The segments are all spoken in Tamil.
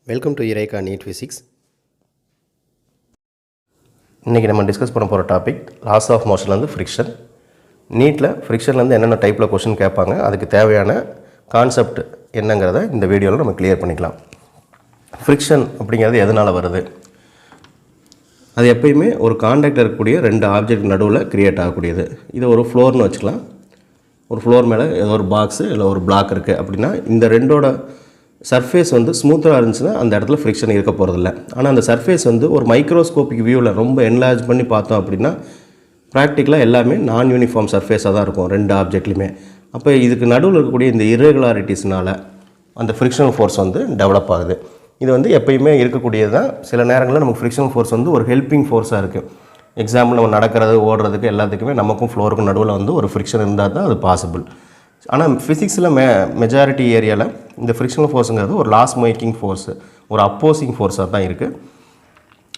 வெல்கம் டு இரேகா நீட் ஃபிசிக்ஸ். இன்றைக்கி நம்ம டிஸ்கஸ் பண்ண போகிற டாபிக் லாஸ் ஆஃப் மோஷன்லேருந்து ஃப்ரிக்ஷன். நீட்டில் ஃப்ரிக்ஷன்லேருந்து என்னென்ன டைப்பில் கொஷின் கேட்பாங்க, அதுக்கு தேவையான கான்செப்ட் என்னங்கிறத இந்த வீடியோவில் நம்ம கிளியர் பண்ணிக்கலாம். ஃப்ரிக்ஷன் அப்படிங்கிறது எதனால் வருது? அது எப்பயுமே ஒரு காண்டாக்டில் இருக்கக்கூடிய ரெண்டு ஆப்ஜெக்ட் நடுவில் க்ரியேட் ஆகக்கூடியது. இது ஒரு ஃப்ளோர்னு வச்சுக்கலாம். ஒரு ஃப்ளோர் மேலே ஏதோ ஒரு பாக்ஸு இல்லை ஒரு பிளாக் இருக்குது அப்படின்னா இந்த ரெண்டோட சர்ஃபேஸ் வந்து ஸ்மூத்தாக இருந்துச்சுன்னா அந்த இடத்துல ஃப்ரிக்ஷன் இருக்க போகிறதில்ல. ஆனால் அந்த சர்ஃபேஸ் வந்து ஒரு மைக்ரோஸ்கோபிக் வியூவில் ரொம்ப என்லார்ஜ் பண்ணி பார்த்தோம் அப்படின்னா ப்ராக்டிக்கலாக எல்லாமே நான் யூனிஃபார்ம் சர்ஃபேஸாக தான் இருக்கும் ரெண்டு ஆப்ஜெக்ட்லையுமே. அப்போ இதுக்கு நடுவில் இருக்கக்கூடிய இந்த இர்ரெகுலாரிட்டிஸ்னால் அந்த ஃப்ரிக்ஷனல் ஃபோர்ஸ் வந்து டெவலப் ஆகுது. இது வந்து எப்பயுமே இருக்கக்கூடியது தான். சில நேரங்களில் நமக்கு ஃப்ரிக்ஷனல் ஃபோர்ஸ் வந்து ஒரு ஹெல்பிங் ஃபோர்ஸாக இருக்குது. எக்ஸாம்பிள் நம்ம நடக்கிறது ஓடுறதுக்கு எல்லாத்துக்குமே நமக்கும் ஃப்ளோருக்கும் நடுவில் வந்து ஒரு ஃப்ரிக்ஷன் இருந்தால் தான் அது பாசிபிள். ஆனால் ஃபிசிக்ஸில் மெஜாரிட்டி ஏரியாவில் இந்த ஃப்ரிக்ஷனல் ஃபோர்ஸுங்கிறது ஒரு லாஸ் மேக்கிங் ஃபோர்ஸு, ஒரு அப்போசிங் ஃபோர்ஸாக தான் இருக்குது.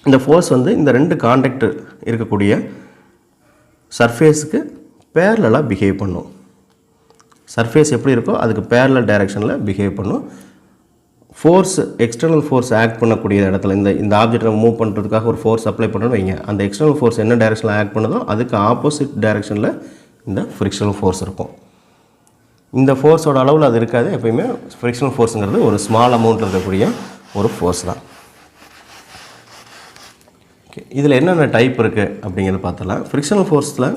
இந்த ஃபோர்ஸ் வந்து இந்த ரெண்டு காண்டாக்ட் இருக்கக்கூடிய சர்ஃபேஸுக்கு பேரலாக பிஹேவ் பண்ணும். சர்ஃபேஸ் எப்படி இருக்கோ அதுக்கு பேரலல் டைரெக்ஷனில் பிஹேவ் பண்ணும். ஃபோர்ஸ், எக்ஸ்டர்னல் ஃபோர்ஸ் ஆக்ட் பண்ணக்கூடிய இடத்துல இந்த ஆப்ஜெக்டை மூவ் பண்ணுறதுக்காக ஒரு ஃபோர்ஸ் அப்ளை பண்ணுறோன்னு வைங்க. அந்த எக்ஸ்டர்னல் ஃபோர்ஸ் என்ன டைரெக்ஷனில் ஆக்ட் பண்ணுதோ அதுக்கு ஆப்போசிட் டைரெக்ஷனில் இந்த ஃப்ரிக்ஷனல் ஃபோர்ஸ் இருக்கும். இந்த ஃபோர்ஸோட அளவில் அது இருக்காது. எப்பயுமே ஃப்ரிக்ஷனல் ஃபோர்ஸுங்கிறது ஒரு ஸ்மால் அமௌண்ட் இருக்கக்கூடிய ஒரு ஃபோர்ஸ் தான். ஓகே, இதில் என்னென்ன டைப் இருக்குது அப்படிங்கிறது பார்த்தலாம். ஃப்ரிக்ஷனல் ஃபோர்ஸில்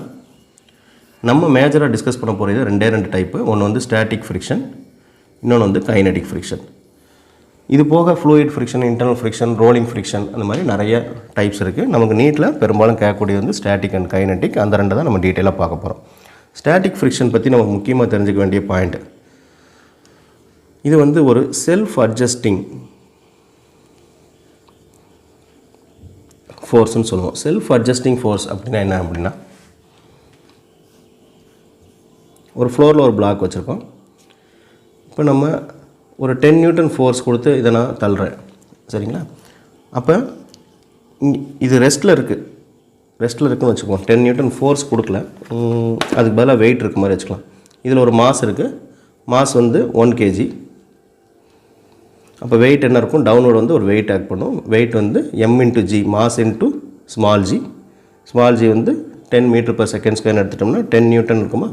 நம்ம மேஜராக டிஸ்கஸ் பண்ண போகிறது ரெண்டு டைப்பு. ஒன்று வந்து ஸ்டாட்டிக் ஃப்ரிக்ஷன், இன்னொன்று வந்து கைனடிக் ஃப்ரிக்ஷன். இது போக fluid friction, internal friction, rolling friction, அந்த மாதிரி நிறைய டைப்ஸ் இருக்குது. நமக்கு நீட்டில் பெரும்பாலும் கேட்கக்கூடியது வந்து ஸ்டாட்டிக் அண்ட் கைனடிக். அந்த ரெண்டு தான் நம்ம டீட்டெயிலாக பார்க்க போகிறோம். ஸ்டாட்டிக் ஃப்ரிக்ஷன் பற்றி நமக்கு முக்கியமாக தெரிஞ்சுக்க வேண்டிய பாயிண்ட், இது வந்து ஒரு செல்ஃப் அட்ஜஸ்டிங் ஃபோர்ஸ்னு சொல்லுவோம். செல்ஃப் அட்ஜஸ்டிங் ஃபோர்ஸ் அப்படின்னா என்ன அப்படின்னா, ஒரு ஃப்ளோரில் ஒரு பிளாக் வச்சுருக்கோம். இப்போ நம்ம ஒரு 10 நியூட்டன் ஃபோர்ஸ் கொடுத்து இதை நான் தள்ளுறேன், சரிங்களா? அப்போ இது ரெஸ்ட்டில் இருக்குன்னு வச்சுக்குவோம். 10 நியூட்டன் ஃபோர்ஸ் கொடுக்கல, அதுக்கு பதிலாக வெயிட் இருக்க மாதிரி வச்சுக்கலாம். இதில் ஒரு மாஸ் இருக்குது. மாஸ் வந்து 1 kg. அப்போ வெயிட் என்ன இருக்கும்? டவுன்வர்டு வந்து ஒரு வெயிட் ஆக்ட் பண்ணும். வெயிட் வந்து m/g, mass into small g. Small g வந்து 10 m/s² எடுத்துட்டோம்னா 10 நியூட்டன் இருக்குமா?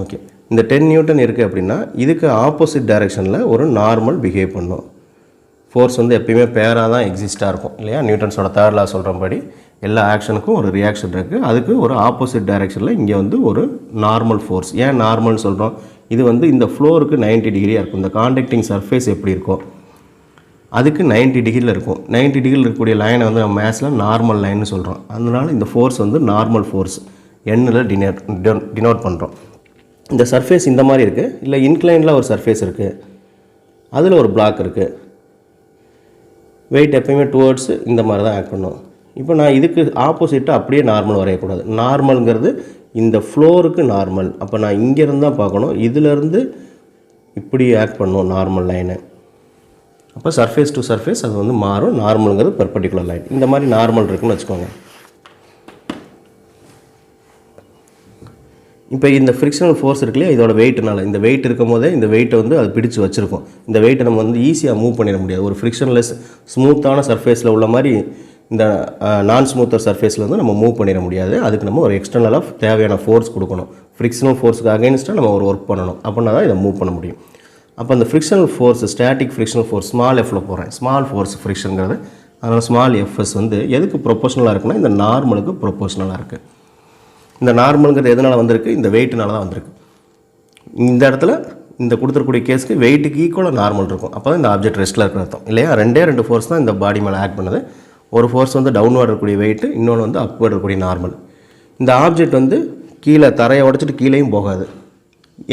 ஓகே, இந்த 10 நியூட்டன் இருக்குது அப்படின்னா இதுக்கு ஆப்போசிட் டைரெக்ஷனில் ஒரு நார்மல் பிஹேவ் பண்ணும். ஃபோர்ஸ் வந்து எப்பயுமே பேராக தான் எக்ஸிஸ்டாக இருக்கும் இல்லையா? நியூட்டன்ஸோட தேர்ட் லா சொல்கிறபடி எல்லா ஆக்ஷனுக்கும் ஒரு ரியாக்ஷன் இருக்குது. அதுக்கு ஒரு ஆப்போசிட் டைரெக்ஷனில் இங்கே வந்து ஒரு நார்மல் ஃபோர்ஸ். ஏன் நார்மல்னு சொல்கிறோம்? இது வந்து இந்த ஃப்ளோருக்கு 90 டிகிரியாக இருக்கும். இந்த காண்டாக்டிங் சர்ஃபேஸ் எப்படி இருக்கோ அதுக்கு 90 டிகிரியில் இருக்கும். 90 டிகிரியில் இருக்கக்கூடிய லைனை வந்து நம்ம மேத்ஸில் நார்மல் லைன்னு சொல்கிறோம். அதனால் இந்த ஃபோர்ஸ் வந்து நார்மல் ஃபோர்ஸ் எண்ணில் டினோட் பண்ணுறோம். இந்த சர்ஃபேஸ் இந்த மாதிரி இருக்குது, இல்லை இன்க்ளைனில் ஒரு சர்ஃபேஸ் இருக்குது, அதில் ஒரு பிளாக் இருக்குது. வெயிட் எப்பயுமே டுவர்ட்ஸ் இந்த மாதிரி தான் ஆக்ட் பண்ணும். இப்போ நான் இதுக்கு ஆப்போசிட்டாக அப்படியே நார்மல் வரையக்கூடாது. நார்மல்ங்கிறது இந்த ஃப்ளோருக்கு நார்மல். அப்போ நான் இங்கேருந்து தான் பார்க்கணும், இதிலேருந்து இப்படி ஆக்ட் பண்ணும் நார்மல் லைனு. அப்போ சர்ஃபேஸ் டு சர்ஃபேஸ் அது வந்து மாறும். நார்மலுங்கிறது பெர்பெண்டிகுலர் லைன். இந்த மாதிரி நார்மல் இருக்குன்னு வச்சுக்கோங்க. இப்போ இந்த ஃப்ரிக்ஷனல் ஃபோர்ஸ் இருக்கு இல்லையா, இதோட வெயிட்னால, இந்த வெயிட் இருக்கும் போதே இந்த வெயிட்டை வந்து அது பிடிச்சி வச்சுருக்கோம். இந்த வெயிட்டை நம்ம வந்து ஈஸியாக மூவ் பண்ணிட முடியாது. ஒரு ஃப்ரிக்ஷன்லெஸ் ஸ்மூத்தான சர்ஃபேஸில் உள்ள மாதிரி இந்த நான் ஸ்மூத்தர் சர்ஃபேஸில் வந்து நம்ம மூவ் பண்ணிட முடியாது. அதுக்கு நம்ம ஒரு எக்ஸ்டர்னலாக தேவையான ஃபோர்ஸ் கொடுக்கணும். ஃப்ரிக்ஷனல் ஃபோர்ஸுக்கு அகைன்ஸ்டாக நம்ம ஒரு ஒர்க் பண்ணணும். அப்படின்னா தான் இதை மூவ் பண்ண முடியும். அப்போ அந்த frictional force, static frictional force small எஃப்ல போகிறேன். ஸ்மால் ஃபோர்ஸ் ஃப்ரிக்ஷனுங்கிறது, அதனால் ஸ்மால் எஃப்எஸ் வந்து எதுக்கு ப்ரொபோஷனலாக இருக்குன்னா இந்த நார்மலுக்கு ப்ரொபோஷனலாக இருக்குது. இந்த நார்மலுங்கிறது எதனால் வந்திருக்கு? இந்த வெயிட்னால தான் வந்திருக்கு. இந்த இடத்துல இந்த கொடுத்துருக்கூடிய கேஸுக்கு வெயிட்டுக்கு ஈக்குவலாக நார்மல் இருக்கும். அப்போ தான் இந்த ஆப்ஜெக்ட் ரெஸ்ட்டில் இருக்கிற அர்த்தம் இல்லையா? ரெண்டு ஃபோர்ஸ் தான் இந்த பாடி மேலே ஆக்ட் பண்ணுது. ஒரு ஃபோர்ஸ் வந்து டவுன்வர்டு இருக்கக்கூடிய வெயிட்டு, இன்னொன்று வந்து அப்வர்டு இருக்கக்கூடிய நார்மல். இந்த ஆப்ஜெக்ட் வந்து கீழே தரையை உடச்சிட்டு கீழேயும் போகாது.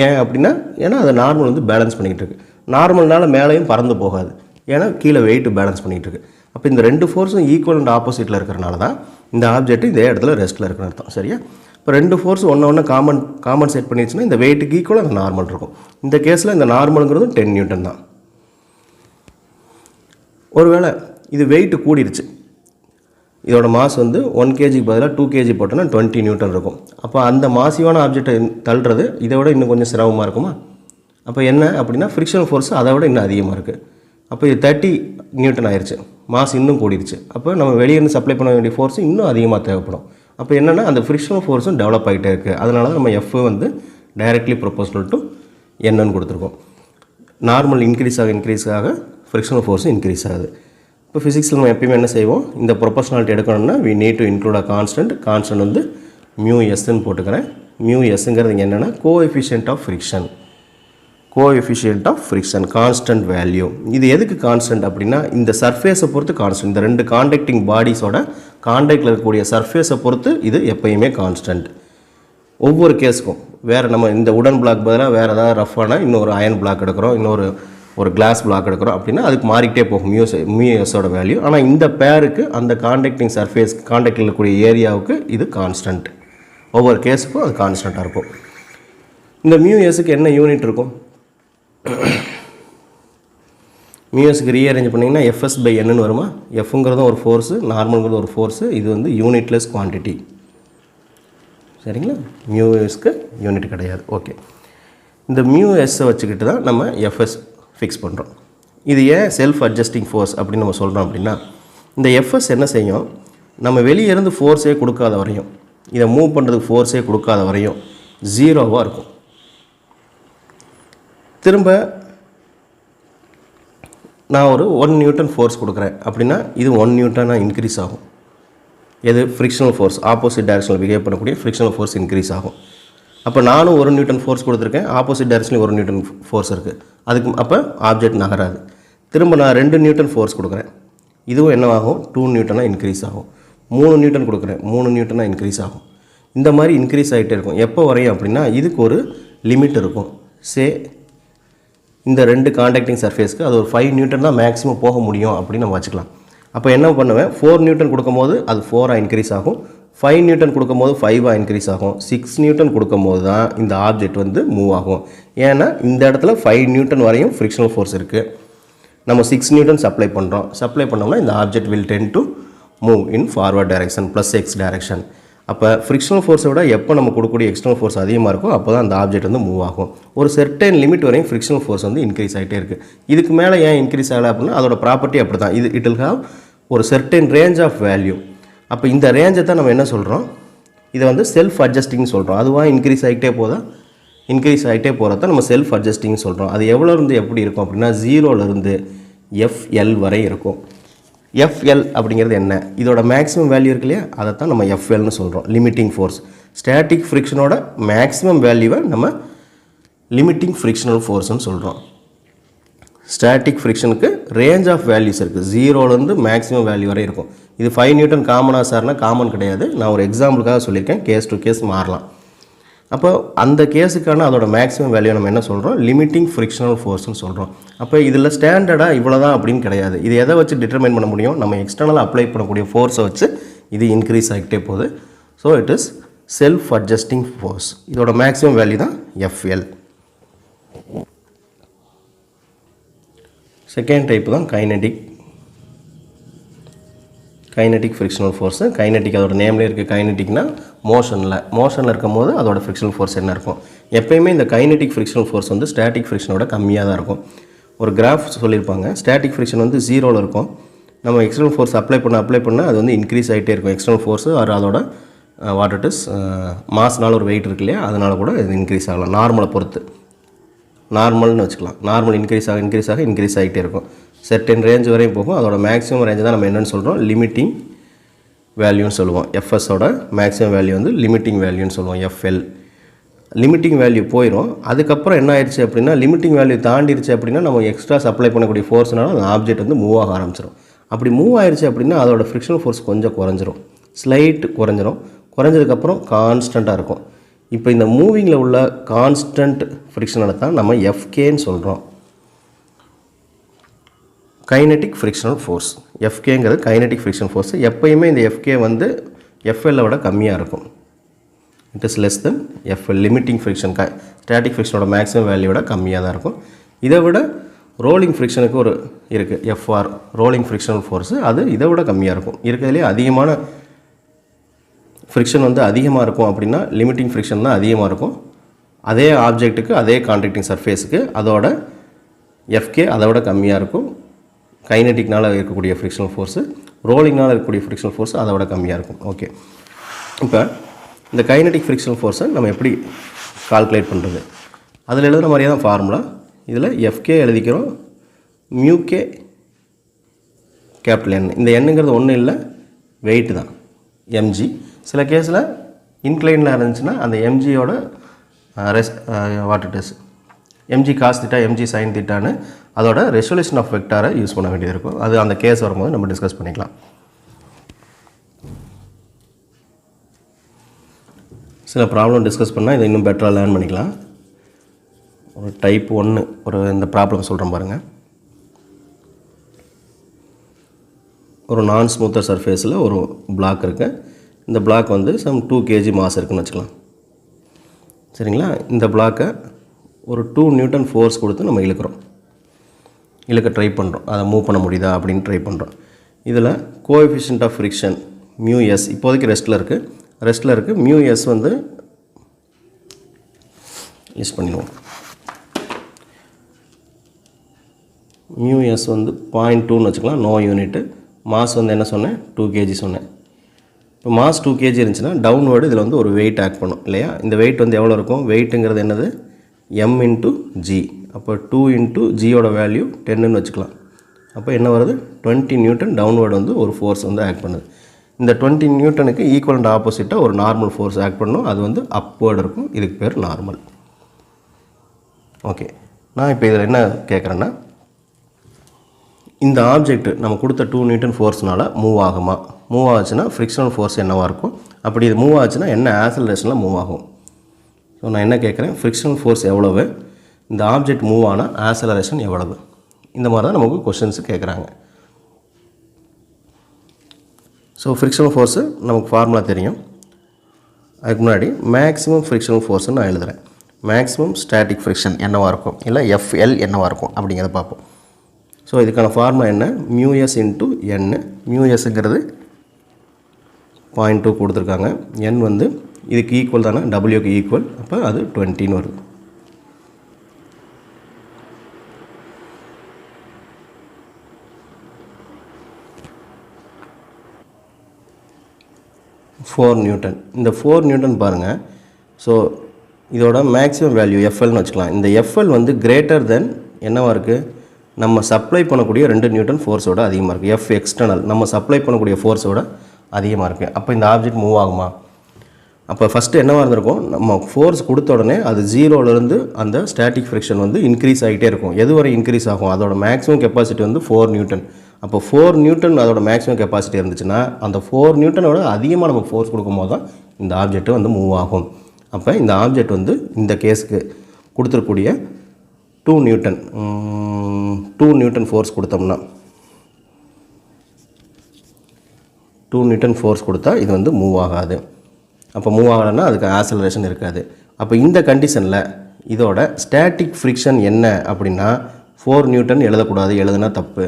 ஏன் அப்படின்னா, ஏன்னா அதை நார்மல் வந்து பேலன்ஸ் பண்ணிக்கிட்டு இருக்குது. நார்மல்னால மேலேயும் பறந்து போகாது, ஏன்னா கீழே வெயிட்டு பேலன்ஸ் பண்ணிகிட்டு இருக்குது. அப்போ இந்த ரெண்டு ஃபோர்ஸும் ஈக்குவல் அண்ட் ஆப்போசிட்டில் இருக்கிறனால தான் இந்த ஆப்ஜெக்ட் இதே இடத்துல ரெஸ்ட்டில் இருக்கிற அர்த்தம். சரியா? இப்போ ரெண்டு ஃபோர்ஸ் ஒன்று காம்பன்சேட் பண்ணிடுச்சுன்னா இந்த வெயிட்டுக்கு ஈக்குவலாக அந்த நார்மல் இருக்கும். இந்த கேஸில் இந்த நார்மலுங்கிறது 10 நியூட்டன் தான். ஒருவேளை இது வெயிட்டு கூடிருச்சு, இதோட மாஸ் வந்து 1 kg பதிலாக 2 kg போட்டோன்னா 20 நியூட்டன் இருக்கும். அப்போ அந்த மாசிவான ஆப்ஜெக்டை தள்ளுறது இதை விட இன்னும் கொஞ்சம் சிரமமாக இருக்குமா? அப்போ என்ன அப்படின்னா ஃப்ரிக்ஷனல் ஃபோர்ஸ் அதை விட இன்னும் அதிகமாக இருக்குது. அப்போ இது 30 நியூட்டன் ஆயிடுச்சு, மாஸ் இன்னும் கூடிருச்சு. அப்போ நம்ம வெளியிருந்து சப்ளை பண்ண வேண்டிய ஃபோர்ஸ் இன்னும் அதிகமாக தேவைப்படும். அப்போ என்னென்னா அந்த ஃப்ரிக்ஷனல் ஃபோர்ஸும் டெவலப் ஆகிட்டே இருக்குது. அதனால தான் நம்ம எஃப் வந்து டைரக்ட்லி ப்ரொபோஷனல் டு என்னன்னு கொடுத்துருக்கோம். நார்மல் இன்க்ரீஸ் ஆக ஃப்ரிக்ஷனல் ஃபோர்ஸும் இன்க்ரீஸ் ஆகுது. இப்போ ஃபிசிக்ஸில் நம்ம எப்பயுமே என்ன செய்வோம், இந்த ப்ரொபோஷனாலிட்டி எடுக்கணும்னா we need to include a constant வந்து மியூ எஸ்ன்னு போட்டுக்கிறேன். மியூ எஸ்ங்கிறது இங்கே என்னென்னா coefficient of friction constant value. இது எதுக்கு கான்ஸ்டன்ட் அப்படின்னா இந்த சர்ஃபேஸை பொறுத்து கான்ஸ்டன்ட், இந்த ரெண்டு காண்டாக்டிங் பாடிஸோட காண்டாக்டில் இருக்கக்கூடிய சர்ஃபேஸை பொறுத்து இது எப்பயுமே கான்ஸ்டன்ட். ஒவ்வொரு கேஸுக்கும் வேறு நம்ம இந்த உடன் பிளாக் பதிலாக வேறு ஏதாவது ரஃப்பான இன்னொரு அயன் பிளாக் எடுக்கிறோம், ஒரு கிளாஸ் பிளாக் எடுக்கிறோம் அப்படின்னா அதுக்கு மாறிக்கிட்டே போகும் மியூஎஸோட வேல்யூ. ஆனால் இந்த பேருக்கு அந்த காண்டாக்டிங் சர்ஃபேஸ் காண்டாக்டில் இருக்கக்கூடிய ஏரியாவுக்கு இது கான்ஸ்டன்ட். ஒவ்வொரு கேஸுக்கும் அது கான்ஸ்டண்ட்டாக இருக்கும். இந்த மியூஎஸுக்கு என்ன யூனிட் இருக்கும், மியூஎஸ்க்கு ரீஅரேஞ்ச் பண்ணிங்கன்னா எஃப்எஸ் பை என்னன்னு வருமா. எஃப்ங்கிறதும் ஒரு ஃபோர்ஸு, நார்மல்ங்கிறது ஒரு ஃபோர்ஸு. இது வந்து யூனிட்லெஸ் குவான்டிட்டி. சரிங்களா, மியூஎஸ்க்கு யூனிட் கிடையாது. ஓகே, இந்த மியூஎஸ்ஸை வச்சுக்கிட்டு தான் நம்ம எஃப்எஸ் ஃபிக்ஸ் பண்ணுறோம். இது ஏன் செல்ஃப் அட்ஜஸ்டிங் ஃபோர்ஸ் அப்படின்னு நம்ம சொல்கிறோம் அப்படின்னா, இந்த எஃப்எஸ் என்ன செய்யும், நம்ம வெளியே இருந்து ஃபோர்ஸே கொடுக்காத வரையும், இதை மூவ் பண்ணுறதுக்கு ஃபோர்ஸே கொடுக்காத வரையும் ஜீரோவாக இருக்கும். திரும்ப நான் ஒரு 1 நியூட்டன் ஃபோர்ஸ் கொடுக்குறேன் அப்படின்னா இது 1 நியூட்டனாக இன்க்ரீஸ் ஆகும். எது, ஃப்ரிக்ஷனல் ஃபோர்ஸ், ஆப்போசிட் டைரக்ஷனில் பிஹேவ் பண்ணக்கூடிய ஃப்ரிக்ஷனல் ஃபோர்ஸ் இன்க்ரீஸ் ஆகும். அப்போ நானும் 1 நியூட்டன் ஃபோர்ஸ் கொடுத்துருக்கேன், ஆப்போசிட் டைரக்ஷனில் 1 நியூட்டன் ஃபோர்ஸ் இருக்குது. அதுக்கு அப்போ ஆப்ஜெக்ட் நகராது. திரும்ப நான் 2 நியூட்டன் ஃபோர்ஸ் கொடுக்குறேன், இதுவும் என்னவாகும், 2 நியூட்டனாக இன்க்ரீஸ் ஆகும். 3 நியூட்டன் கொடுக்குறேன், 3 நியூட்டனாக இன்க்ரீஸ் ஆகும். இந்த மாதிரி இன்க்ரீஸ் ஆகிட்டே இருக்கும். எப்போ வரையும் அப்படின்னா இதுக்கு ஒரு லிமிட் இருக்கும். இந்த 2 காண்டாக்டிங் சர்ஃபேஸ்க்கு அது ஒரு 5 நியூட்டன் தான் மேக்ஸிமம் போக முடியும் அப்படின்னு நம்ம வச்சுக்கலாம். அப்போ என்ன பண்ணுவேன், 4 நியூட்டன் கொடுக்கும்போது அது 4ஆக இன்க்ரீஸ் ஆகும், 5 நியூட்டன் கொடுக்கும்போது 5ஆக இன்க்ரீஸ் ஆகும், 6 நியூட்டன் கொடுக்கும்போது தான் இந்த ஆப்ஜெக்ட் வந்து மூவ் ஆகும். ஏன்னா இந்த இடத்துல 5 நியூட்டன் வரையும் ஃப்ரிக்ஷனல் ஃபோர்ஸ் இருக்குது. நம்ம 6 நியூட்டன் சப்ளை பண்ணோம்னா இந்த object will ten to move in forward direction plus X direction. அப்போ ஃப்ரிக்ஷனல் ஃபோர்ஸை விட எப்போ நம்ம கொடுக்கக்கூடிய எக்ஸ்டர்னல் ஃபோர்ஸ் அதிகமாக இருக்கும் அப்போ தான் அந்த ஆப்ஜெக்ட் வந்து மூவ் ஆகும். ஒரு செர்டைன் லிமிட் வரையும் ஃப்ரிக்ஷனல் ஃபோர்ஸ் வந்து இன்க்ரீஸ் ஆகிட்டே இருக்குது. இதுக்கு மேலே ஏன் இன்க்ரீஸ் ஆகலை அப்படின்னா அதோட ப்ராப்பர்ட்டி அப்படி தான், இட் வில் ஹாவ் ஒரு செர்டைன் ரேஞ்ச் ஆஃப் வேல்யூ. அப்போ இந்த ரேஞ்சை தான் நம்ம என்ன சொல்கிறோம், இதை வந்து செல்ஃப் அட்ஜஸ்டிங் சொல்கிறோம். அதுவாக இன்க்ரீஸ் ஆகிட்டே போகிறத நம்ம செல்ஃப் அட்ஜஸ்டிங் சொல்கிறோம். அது எவ்வளோருந்து எப்படி இருக்கும் அப்படின்னா 0லேருந்து எஃப்எல் வரை இருக்கும். எஃப்எல் அப்படிங்கிறது என்ன, இதோட மேக்ஸிமம் வேல்யூ இருக்கு இல்லையா, அதை தான் நம்ம எஃப்எல்னு சொல்கிறோம், லிமிட்டிங் ஃபோர்ஸ். ஸ்டாட்டிக் ஃப்ரிக்ஷனோட மேக்ஸிமம் வேல்யூவை நம்ம லிமிட்டிங் ஃப்ரிக்ஷனல் ஃபோர்ஸ்னு சொல்கிறோம். ஸ்டாட்டிக் ஃப்ரிக்ஷனுக்கு ரேஞ்ச் ஆஃப் வேல்யூஸ் இருக்குது, 0லேருந்து மேக்ஸிமம் வேல்யூ வரை இருக்கும். இது 5 நியூட்டன் காமனாக சார்னா காமன் கிடையாது, நான் ஒரு எக்ஸாம்பிளுக்காக சொல்லியிருக்கேன், கேஸ் டு கேஸ் மாறலாம். அப்போ அந்த கேஸுக்கான அதோட மேக்ஸிமம் வேல்யூ நம்ம என்ன சொல்கிறோம், லிமிட்டிங் ஃப்ரிக்ஷனல் ஃபோர்ஸ்னு சொல்கிறோம். அப்போ இதில் ஸ்டாண்டர்டாக இவ்வளோ தான் அப்படின்னு கிடையாது. இது எதை வச்சு டிட்டர்மைன் பண்ண முடியும், நம்ம எக்ஸ்டர்னலாக அப்ளை பண்ணக்கூடிய ஃபோர்ஸை வச்சு இது இன்க்ரீஸ் ஆகிட்டே போகுது. So it is self adjusting force. இதோட மேக்ஸிமம் வேல்யூ தான் எஃப்எல். செகண்ட் டைப் தான் கைனடிக் ஃப்ரிக்ஷனல் ஃபோர்ஸு. கைனடிக் அதோட நேம்லேயே இருக்குது. கைனடிக்னா மோஷனில் இருக்கும் போது அதோட ஃப்ரிக்ஷனல் ஃபோர்ஸ் என்ன இருக்கும். எப்பயுமே இந்த கைனடிக் ஃப்ரிக்ஷனல் ஃபோர்ஸ் வந்து ஸ்டாட்டிக் ஃப்ரிக்ஷனோட கம்மியாக தான் இருக்கும். ஒரு கிராஃப் சொல்லியிருப்பாங்க, ஸ்டாட்டிக் ஃப்ரிக்ஷன் வந்து 0ல் இருக்கும், நம்ம எக்ஸ்டர்னல் ஃபோர்ஸ் அப்ளை பண்ண அது வந்து இன்க்ரீஸ் ஆகிட்டே இருக்கும். எக்ஸ்டர்னல் ஃபோர்ஸு அதோட வாட் இட் இஸ் மாஸ்னால ஒரு வெயிட் இருக்கு இல்லையா, அதனால் கூட இது இன்க்ரீஸ் ஆகலாம். நார்மலை பொறுத்து நார்மல்னு வச்சுக்கலாம். நார்மல் இன்க்ரீஸ் ஆகிட்டே இருக்கும். செர்டன் ரேஞ்ச் வரையும் போகும். அதோட மேக்ஸிமம் ரேஞ்சு தான் நம்ம என்னென்னு சொல்கிறோம், லிமிட்டிங் வேல்யூன்னு சொல்லுவோம். எஃப்எஸோட மேக்ஸிமம் வேல்யூ வந்து லிமிட்டிங் வேல்யூன்னு சொல்லுவோம், எஃப்எல். லிமிட்டிங் வேல்யூ போயிடும். அதுக்கப்புறம் என்ன ஆயிடுச்சு அப்படின்னா, லிமிட்டிங் வேல்யூ தாண்டிடுச்சு அப்படின்னா நம்ம எக்ஸ்ட்ரா சப்ளை பண்ணக்கூடிய ஃபோர்ஸ்னால அந்த ஆப்ஜெக்ட் வந்து மூவ் ஆக ஆரம்பிச்சிடும். அப்படி மூவ் ஆயிடுச்சு அப்படின்னா அதோட ஃப்ரிக்ஷனல் ஃபோர்ஸ் கொஞ்சம் குறைஞ்சதுக்கப்புறம் கான்ஸ்டண்ட்டாக இருக்கும். இப்போ இந்த மூவிங்கில் உள்ள கான்ஸ்டன்ட் ஃப்ரிக்ஷனை தான் நம்ம எஃப்கேன்னு சொல்கிறோம், கைனடிக் ஃப்ரிக்ஷனல் ஃபோர்ஸ். எஃப்கேங்கிறது கைனடிக் ஃப்ரிக்ஷனல் ஃபோர்ஸ். எப்பயுமே இந்த எஃப்கே வந்து எஃப்எல்லை விட கம்மியாக இருக்கும். It is less than F L. Limiting friction static ஃப்ரிக்ஷனோட மேக்ஸிமம் வேல்யூவோட கம்மியாக தான் இருக்கும். இதை விட ரோலிங் ஃப்ரிக்ஷனுக்கு ஒரு இருக்குது, எஃப்ஆர் ரோலிங் ஃப்ரிக்ஷனல் ஃபோர்ஸு. அது இதை விட கம்மியாக இருக்கும். இருக்கிறதுலே அதிகமான ஃப்ரிக்ஷன் வந்து அதிகமாக இருக்கும் அப்படின்னா லிமிட்டிங் ஃப்ரிக்ஷன் தான் அதிகமாக இருக்கும். அதே ஆப்ஜெக்ட்டுக்கு அதே கான்ட்ராக்டிங் சர்ஃபேஸுக்கு அதோட எஃப்கே அதை விட கம்மியாக இருக்கும். கைனடிக்னால் இருக்கக்கூடிய ஃப்ரிக்ஷனல் ஃபோர்ஸு, ரோலிங்னால் இருக்கக்கூடிய ஃப்ரிக்ஷனல் ஃபோர்ஸ் அதை விட கம்மியாக இருக்கும். ஓகே, இப்போ இந்த கைனடிக் ஃப்ரிக்ஷனல் ஃபோர்ஸை நம்ம எப்படி கால்குலேட் பண்ணுறது? அதில் எழுதுகிற மாதிரியே தான் ஃபார்முலா. இதில் எஃப்கே எழுதிக்கிறோம், மியூகே கேபிட்டல் என். இந்த எண்ணுங்கிறது ஒன்றும் இல்லை, வெயிட்டு தான், எம்ஜி. சில கேஸில் இன்க்ளைனில் இருந்துச்சுன்னா அந்த எம்ஜியோட what it is M G cos theta, M G sine திட்டான்னு அதோட ரெசல்யூஷன் ஆஃப் வெக்டாரை யூஸ் பண்ண வேண்டியது இருக்கும். அது அந்த கேஸ் வரும்போது நம்ம டிஸ்கஸ் பண்ணிக்கலாம். சில ப்ராப்ளம் டிஸ்கஸ் பண்ணால் இதை இன்னும் பெட்டராக லேர்ன் பண்ணிக்கலாம். ஒரு டைப் 1 ஒரு இந்த ப்ராப்ளம் சொல்கிறேன் பாருங்கள். ஒரு நான் ஸ்மூத்தர் சர்ஃபேஸில் ஒரு பிளாக் இருக்குது. இந்த பிளாக் வந்து சம் 2 kg மாஸ் இருக்குதுன்னு வச்சுக்கலாம். சரிங்களா? இந்த பிளாக்கை ஒரு 2 நியூட்டன் ஃபோர்ஸ் கொடுத்து நம்ம இழுக்க ட்ரை பண்ணுறோம். அதை மூவ் பண்ண முடியுதா அப்படின்னு ட்ரை பண்ணுறோம். இதில் கோஎஃபிஷியன்ட் ஆஃப் ஃப்ரிக்ஷன் μs இப்போதைக்கு ரெஸ்ட்டில் இருக்குது. μs வந்து யூஸ் பண்ணிடுவோம். μs வந்து 0.2ன்னு வச்சுக்கலாம், நோ யூனிட்டு. மாஸ் வந்து என்ன சொன்னேன், 2 kg சொன்னேன். இப்போ மாஸ் 2 kg இருந்துச்சுன்னா டவுன்வேர்டு இதில் வந்து ஒரு வெயிட் ஆக்ட் பண்ணும் இல்லையா? இந்த வெயிட் வந்து எவ்வளோ இருக்கும்? வெயிட்டுங்கிறது என்னது, m இன்ட்டு ஜி. அப்போ 2 இன்ட்டு ஜியோட வேல்யூ 10ன்னு வச்சுக்கலாம். அப்போ என்ன வருது, 20 நியூட்டன் டவுன்வேர்டு வந்து ஒரு ஃபோர்ஸ் வந்து ஆக்ட் பண்ணுது. இந்த 20 நியூட்டனுக்கு ஈக்குவல் ஆப்போசிட்டாக ஒரு நார்மல் ஃபோர்ஸ் ஆக்ட் பண்ணணும். அது வந்து அப்வேர்டு இருக்கும். இதுக்கு பேர் நார்மல். ஓகே, நான் இப்போ இதில் என்ன கேட்குறேன்னா, இந்த ஆப்ஜெக்ட் நம்ம கொடுத்த 2 நியூட்டன் ஃபோர்ஸ்னால் மூவ் ஆகுமா? மூவ் ஆச்சுன்னா ஃப்ரிக்ஷனல் ஃபோர்ஸ் என்னவாக இருக்கும்? அப்படி இது மூவ் ஆச்சுன்னா என்ன ஆக்சலரேஷனில் மூவ் ஆகும்? ஸோ நான் என்ன கேட்குறேன், ஃப்ரிக்ஷனல் ஃபோர்ஸ் எவ்வளவு, இந்த ஆப்ஜெக்ட் மூவ் ஆனால் ஆக்சலரேஷன் எவ்வளவு? இந்த மாதிரி தான் நமக்கு கொஷின்ஸ் கேட்குறாங்க. ஸோ ஃப்ரிக்ஷனல் ஃபோர்ஸு நமக்கு ஃபார்முலா தெரியும். அதுக்கு முன்னாடி மேக்ஸிமம் ஃப்ரிக்ஷனல் ஃபோர்ஸ்ன்னு நான் எழுதுகிறேன். மேக்ஸிமம் ஸ்டாட்டிக் ஃப்ரிக்ஷன் என்னவாக இருக்கும், இல்லை எஃப்எல் என்னவாக இருக்கும் அப்படிங்கிறத பார்ப்போம். ஸோ இதுக்கான ஃபார்முலா என்ன, μs இன்ட்டு n. μsங்கிறது 0.2 கொடுத்துருக்காங்க. n வந்து இதுக்கு ஈக்குவல் தானே, டபிள்யூக்கு ஈக்குவல். அப்போ அது 20ன்னு வருது. Four Newton. இந்த 4 நியூட்டன் பாருங்கள். ஸோ இதோட மேக்ஸிமம் வேல்யூ எஃப்எல்னு வச்சுக்கலாம். இந்த எஃப்எல் வந்து கிரேட்டர் தென் என்னவாக இருக்குது, நம்ம சப்ளை பண்ணக்கூடிய 2 நியூட்டன் ஃபோர்ஸோட அதிகமாக இருக்குது. எஃப் எக்ஸ்டர்னல் நம்ம சப்ளை பண்ணக்கூடிய ஃபோர்ஸோட அதிகமாக இருக்குது. அப்போ இந்த ஆப்ஜெக்ட் மூவ் ஆகுமா? அப்போ ஃபஸ்ட்டு என்னவாக இருந்திருக்கும், நம்ம ஃபோர்ஸ் கொடுத்த உடனே அது 0லேருந்து அந்த ஸ்டாட்டிக் ஃப்ரிக்ஷன் வந்து இன்க்ரீஸ் ஆகிட்டே இருக்கும். எதுவரை இன்க்ரீஸ் ஆகும், அதோட மேக்ஸிமம் கெப்பாசிட்டி வந்து 4 நியூட்டன். அப்போ 4 நியூட்டன் அதோட மேக்ஸிமம் கெப்பாசிட்டி இருந்துச்சுன்னா அந்த 4 நியூட்டனோட அதிகமாக நம்ம ஃபோர்ஸ் கொடுக்கும்போது தான் இந்த ஆப்ஜெக்ட் வந்து மூவ் ஆகும். அப்போ இந்த ஆப்ஜெக்ட் வந்து இந்த கேஸுக்கு கொடுத்துருக்கூடிய 2 நியூட்டன் ஃபோர்ஸ் கொடுத்தோம்னா 2 நியூட்டன் ஃபோர்ஸ் கொடுத்தா இது வந்து மூவ் ஆகாது. அப்போ மூவ் ஆகலைன்னா அதுக்கு ஆக்சலரேஷன் இருக்காது. அப்போ இந்த கண்டிஷனில் இதோட ஸ்டாட்டிக் ஃப்ரிக்ஷன் என்ன அப்படின்னா 4 நியூட்டன் எழுதக்கூடாது, எழுதுனா தப்பு.